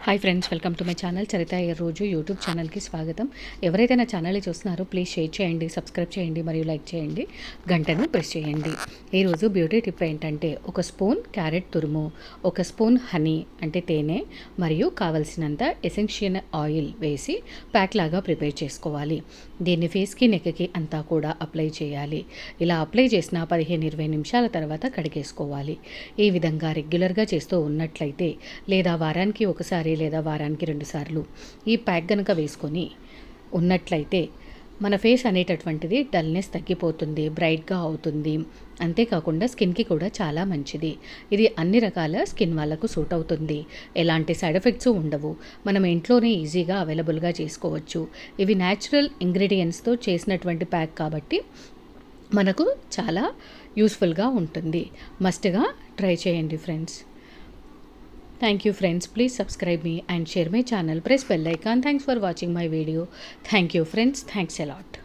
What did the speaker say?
Hi friends, welcome to my channel Charitha ఈ రోజు YouTube ఛానల్కి స్వాగతం. ఎవరైతే నా ఛానల్ని చూస్తున్నారో ప్లీజ్ షేర్ చేయండి, సబ్స్క్రైబ్ చేయండి మరియు లైక్ చేయండి, గంటను ప్రెస్ చేయండి. ఈరోజు బ్యూటీ టిప్ ఏంటంటే ఒక స్పూన్ క్యారెట్ తురుము, ఒక స్పూన్ హనీ అంటే తేనె మరియు కావలసినంత ఎసెన్షియల్ ఆయిల్ వేసి ప్యాక్ లాగా ప్రిపేర్ చేసుకోవాలి. దీన్ని ఫేస్కి నెక్కి అంతా కూడా అప్లై చేయాలి. ఇలా అప్లై చేసిన 15-20 నిమిషాల తర్వాత కడిగేసుకోవాలి. ఈ విధంగా రెగ్యులర్గా చేస్తూ ఉన్నట్లయితే లేదా వారానికి ఒకసారి లేదా వారానికి 2 సార్లు ఈ ప్యాక్ గనక వేసుకొని ఉన్నట్లయితే మన ఫేస్ అనేటటువంటిది డల్నెస్ తగ్గిపోతుంది, బ్రైట్గా అవుతుంది. అంతేకాకుండా స్కిన్కి కూడా చాలా మంచిది. ఇది అన్ని రకాల స్కిన్ వాళ్ళకు సూట్ అవుతుంది. ఎలాంటి సైడ్ ఎఫెక్ట్స్ ఉండవు. మనం ఇంట్లోనే ఈజీగా అవైలబుల్గా చేసుకోవచ్చు. ఇవి న్యాచురల్ ఇంగ్రీడియంట్స్తో చేసినటువంటి ప్యాక్ కాబట్టి మనకు చాలా యూస్ఫుల్గా ఉంటుంది. మస్ట్గా ట్రై చేయండి friends. Thank you friends. Please subscribe me and share my channel. Press bell icon. Thanks for watching my video. Thank you friends. Thanks a lot.